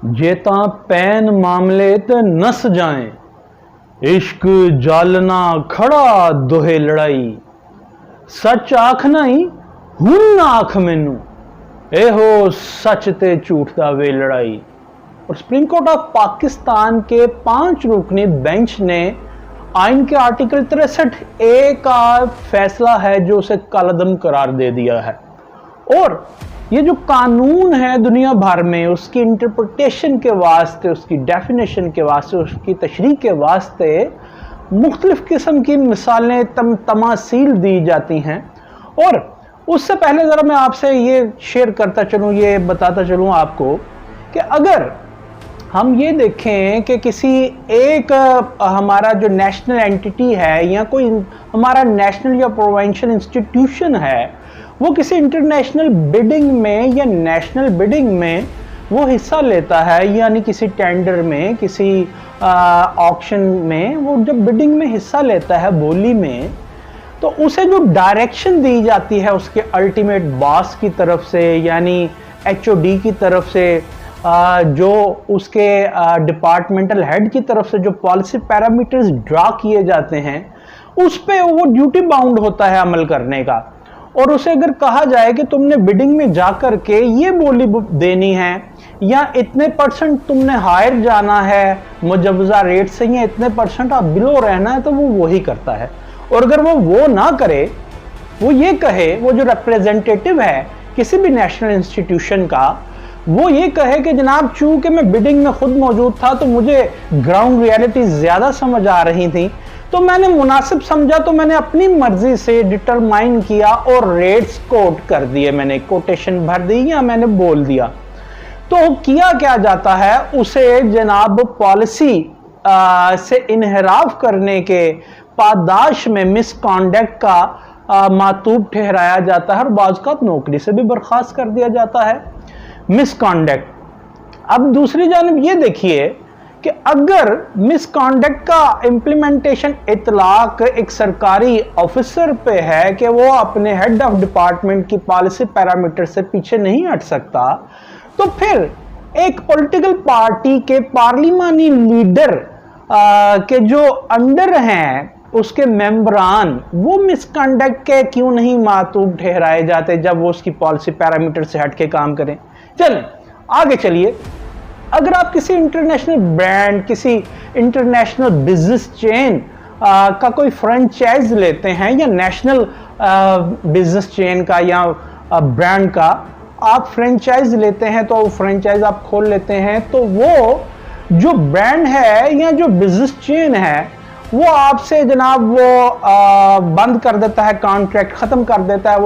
जे तां पैन मामले ते नस जाएं, इश्क जालना खड़ा दोहे लड़ाई। सच आखना ही हुन ना आख मैनू, एहो सच ते झूठ दा वे लड़ाई। और सुप्रीम कोर्ट ऑफ पाकिस्तान के 5 रुकनी बेंच ने आइन के आर्टिकल 63A का फैसला है जो उसे कालअदम करार दे दिया है। और ये जो कानून है दुनिया भर में, उसकी इंटरप्रिटेशन के वास्ते, उसकी डेफिनेशन के वास्ते, उसकी तशरीह के वास्ते मुख्तलिफ किस्म की मिसालें तमासील दी जाती हैं। और उससे पहले ज़रा मैं आपसे ये शेयर करता चलूँ, ये बताता चलूँ आपको कि अगर हम ये देखें कि किसी एक हमारा जो नेशनल एंटिटी है या कोई हमारा नेशनल या प्रोविंशियल इंस्टीट्यूशन है, वो किसी इंटरनेशनल बिडिंग में या नेशनल बिडिंग में वो हिस्सा लेता है, यानी किसी टेंडर में, किसी ऑक्शन में वो जब बिडिंग में हिस्सा लेता है बोली में, तो उसे जो डायरेक्शन दी जाती है उसके अल्टीमेट बॉस की तरफ से, यानी HOD की तरफ से, जो उसके डिपार्टमेंटल हेड की तरफ से जो पॉलिसी पैरामीटर्स ड्रा किए जाते हैं, उस पे वो ड्यूटी बाउंड होता है अमल करने का। और उसे अगर कहा जाए कि तुमने बिडिंग में जाकर के ये बोली देनी है या इतने % तुमने हायर जाना है मुजवजा रेट से, या इतने % आप बिलो रहना है, तो वो वही करता है। और अगर वो ना करे, वो ये कहे, वो जो रिप्रेजेंटेटिव है किसी भी नेशनल इंस्टीट्यूशन का, वो ये कहे कि जनाब चूंकि मैं बिडिंग में खुद मौजूद था तो मुझे ग्राउंड रियलिटी ज्यादा समझ आ रही थी, तो मैंने मुनासिब समझा, तो मैंने अपनी मर्जी से डिटरमाइन किया और रेट्स कोट कर दिए, मैंने कोटेशन भर दी या मैंने बोल दिया। तो किया क्या जाता है, उसे जनाब पॉलिसी से इनहराफ करने के पादाश में मिसकॉन्डक्ट का मातूब ठहराया जाता है और बाज़ औक़ात नौकरी से भी बर्खास्त कर दिया जाता है। मिसकॉन्डक्ट। अब दूसरी जानिब ये देखिए कि अगर मिसकॉन्डक्ट का इम्प्लीमेंटेशन इतलाक एक सरकारी ऑफिसर पे है कि वो अपने हेड ऑफ डिपार्टमेंट की पॉलिसी पैरामीटर से पीछे नहीं हट सकता, तो फिर एक पॉलिटिकल पार्टी के पार्लिमानी लीडर के जो अंडर हैं उसके मेंबरान, वो मिसकॉन्डक्ट के क्यों नहीं मातूब ठहराए जाते जब वो उसकी पॉलिसी पैरामीटर से हट के काम करें। चलें आगे चलिए। अगर आप किसी इंटरनेशनल ब्रांड, किसी इंटरनेशनल बिजनेस चेन का कोई फ्रेंचाइज लेते हैं, या नेशनल बिजनेस चेन का या ब्रांड का आप फ्रेंचाइज लेते हैं, तो फ्रेंचाइज आप खोल लेते हैं, तो वो जो ब्रांड है या जो बिजनेस चेन है वो आपसे जनाब वो बंद कर देता है, कॉन्ट्रैक्ट ख़त्म कर देता है।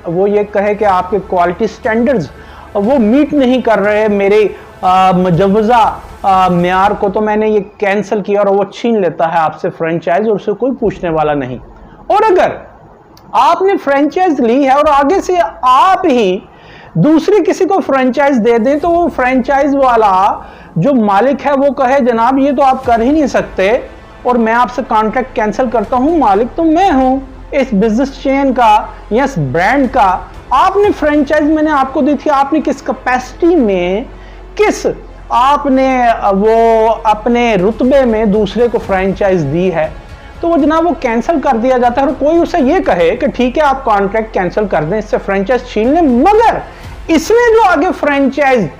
वो ये कहे कि आपके क्वालिटी स्टैंडर्ड्स वो मीट नहीं कर रहे मेरे मुजवजा म्यार को, तो मैंने ये कैंसिल किया, और वो छीन लेता है आपसे फ्रेंचाइज और उसे कोई पूछने वाला नहीं। और अगर आपने फ्रेंचाइज ली है और आगे से आप ही दूसरी किसी को फ्रेंचाइज दे दें, तो वो फ्रेंचाइज वाला जो मालिक है वो कहे जनाब ये तो आप कर ही नहीं सकते और मैं आपसे कॉन्ट्रैक्ट कैंसिल करता हूं, मालिक तो मैं हूं इस बिजनेस चेन का या इस ब्रांड का। आपने फ्रेंचाइज मैंने आपको दी थी, आपने किस कैपेसिटी में, किस आपने वो अपने रुतबे में दूसरे को फ्रेंचाइज दी है, तो वो जनाब वो कैंसिल कर दिया जाता है। और कोई उसे ये कहे कि ठीक है आप कॉन्ट्रैक्ट कैंसिल कर दें, इससे फ्रेंचाइज छीन लें, मगर इसने जो आगे फ्रेंचाइज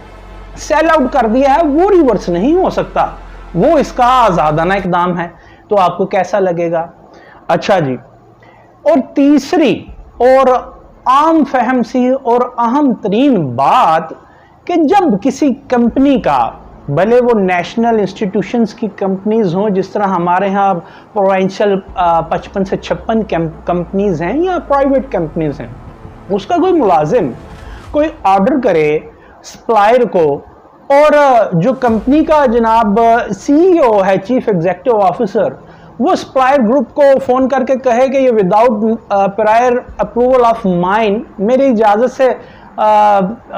सेल आउट कर दिया है वो रिवर्स नहीं हो सकता, वो इसका आजादाना इकदाम है। तो आपको कैसा लगेगा? अच्छा जी। और तीसरी और आम फहम सी और अहम तरीन बात कि जब किसी कंपनी का, भले वो नेशनल इंस्टीट्यूशंस की कंपनीज हों, जिस तरह हमारे यहाँ प्रोविंशियल 55 से 56 कंपनीज हैं या प्राइवेट कंपनीज हैं, उसका कोई मुलाजिम कोई ऑर्डर करे सप्लायर को, और जो कंपनी का जनाब CEO है, चीफ एग्जीक्यूटिव ऑफिसर, वो सप्लायर ग्रुप को फ़ोन करके कहे कि ये without prior approval of mine, मेरी इजाज़त से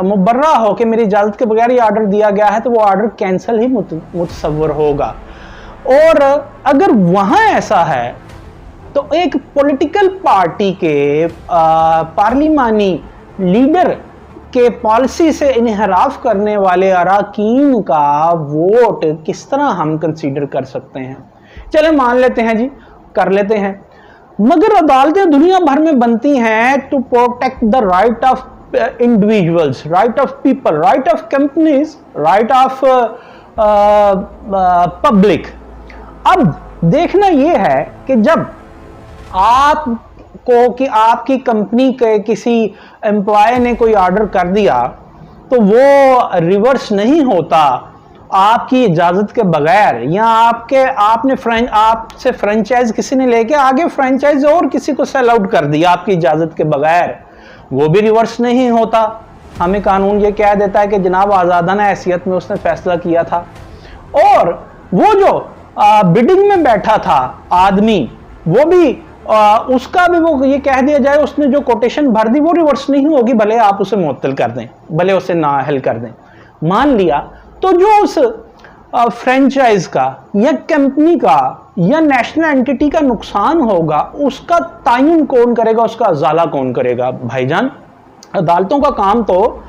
मुबर्रा हो कि मेरी इजाज़त के बगैर ये ऑर्डर दिया गया है, तो वो ऑर्डर कैंसिल ही मुतसव्वर होगा। और अगर वहाँ ऐसा है तो एक पॉलिटिकल पार्टी के पार्लिमानी लीडर के पॉलिसी से इन्हराफ करने वाले अराकीन का वोट किस तरह हम कंसीडर कर सकते हैं? चले मान लेते हैं जी, कर लेते हैं, मगर अदालतें दुनिया भर में बनती हैं to protect the right of individuals, right of people, right of companies, right of public. अब देखना यह है कि जब आपको कि आपकी कंपनी के किसी एम्प्लॉय ने कोई ऑर्डर कर दिया तो वो रिवर्स नहीं होता आपकी इजाजत के बगैर, या आपसे फ्रेंचाइज किसी ने लेके आगे फ्रेंचाइज और किसी को सेल आउट कर दिया आपकी इजाजत के बगैर, वो भी रिवर्स नहीं होता। हमें कानून ये कह देता है कि जनाब आज़ादाना हैसियत में उसने फैसला किया था, और वो जो बिडिंग में बैठा था आदमी, वो भी उसका भी वो ये कह दिया जाए उसने जो कोटेशन भर दी वो रिवर्स नहीं होगी, भले आप उसे मुअत्तल कर दें, भले उसे नाअहल कर दें। मान लिया तो जो उस फ्रेंचाइज का या कंपनी का या नेशनल एंटिटी का नुकसान होगा उसका तायुन कौन करेगा, उसका अजाला कौन करेगा? भाईजान, अदालतों का काम तो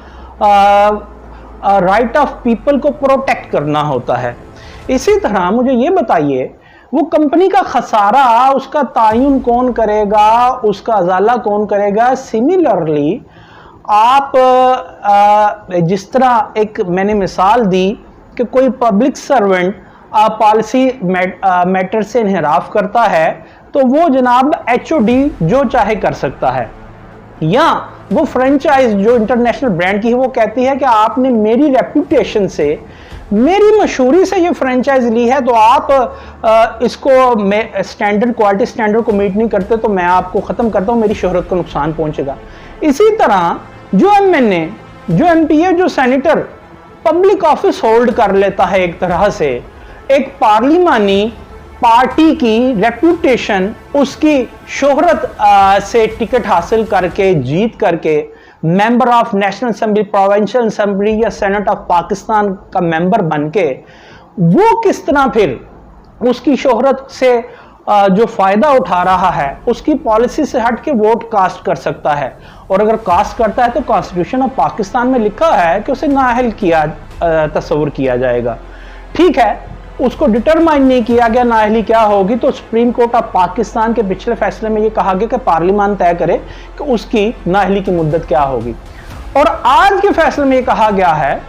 राइट ऑफ पीपल को प्रोटेक्ट करना होता है। इसी तरह मुझे ये बताइए, वो कंपनी का खसारा उसका तायुन कौन करेगा, उसका अजाला कौन करेगा? सिमिलरली आप जिस तरह एक मैंने मिसाल दी कि कोई पब्लिक सर्वेंट पॉलिसी मैटर से इन्हिराफ करता है तो वो जनाब HOD जो चाहे कर सकता है, या वो फ्रेंचाइज जो इंटरनेशनल ब्रांड की है वो कहती है कि आपने मेरी रेपुटेशन से, मेरी मशहूरी से ये फ्रेंचाइज ली है तो आप इसको स्टैंडर्ड क्वालिटी स्टैंडर्ड को मीट नहीं करते तो मैं आपको ख़त्म करता हूँ, मेरी शोहरत को नुकसान पहुंचेगा। इसी तरह जो MNA, जो MPA, जो सेनेटर पब्लिक ऑफिस होल्ड कर लेता है, एक तरह से एक पार्लिमानी पार्टी की रेपुटेशन, उसकी शोहरत से टिकट हासिल करके, जीत करके member of national assembly, provincial assembly या सेनेट ऑफ पाकिस्तान का मेंबर बनके वो किस तरह फिर उसकी शोहरत से जो फायदा उठा रहा है उसकी पॉलिसी से हट के वोट कास्ट कर सकता है, और अगर कास्ट करता है तो कॉन्स्टिट्यूशन ऑफ पाकिस्तान में लिखा है कि उसे नाअहल किया तस्वुर किया जाएगा। ठीक है, उसको डिटरमाइन नहीं किया गया नाअहली क्या होगी, तो सुप्रीम कोर्ट ऑफ पाकिस्तान के पिछले फैसले में यह कहा गया कि पार्लियामान तय करे कि उसकी नाअहली की मुद्दत क्या होगी, और आज के फैसले में यह कहा गया है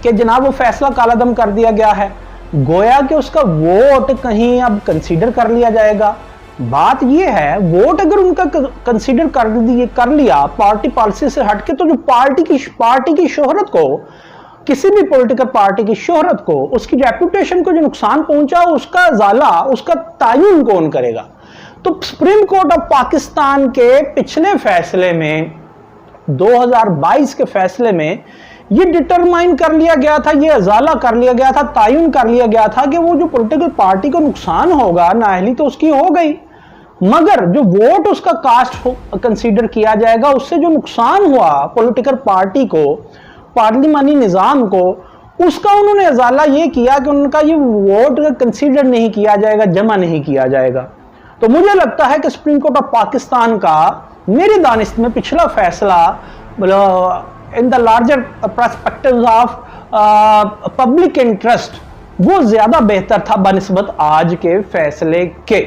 कि जनाब वो फैसला कालादम कर दिया गया है, गोया कि उसका वोट कहीं अब कंसीडर कर लिया जाएगा। बात यह है, वोट अगर उनका कंसीडर कर लिया पार्टी पॉलिसी से हटके, तो जो पार्टी की शोहरत को, किसी भी पॉलिटिकल पार्टी की शोहरत को, उसकी रेपुटेशन को जो नुकसान पहुंचा उसका अजाला, उसका तायुन कौन करेगा? तो सुप्रीम कोर्ट ऑफ पाकिस्तान के पिछले फैसले में, 2022 के फैसले में ये डिटरमाइन कर लिया गया था, ये अजाला कर लिया गया था, तायुन कर लिया गया था कि वो जो पॉलिटिकल पार्टी को नुकसान होगा, नाअहली तो उसकी हो गई, मगर जो वोट उसका कास्ट कंसीडर किया जाएगा, उससे जो नुकसान हुआ पॉलिटिकल पार्टी को, पार्लिमानी निजाम को, उसका उन्होंने अजाला ये किया कि उनका ये वोट कंसीडर नहीं किया जाएगा, जमा नहीं किया जाएगा। तो मुझे लगता है कि सुप्रीम कोर्ट ऑफ पाकिस्तान का मेरी दानिश में पिछला फैसला in the larger perspectives of public interest वो ज्यादा बेहतर था बनिस्बत आज के फैसले के।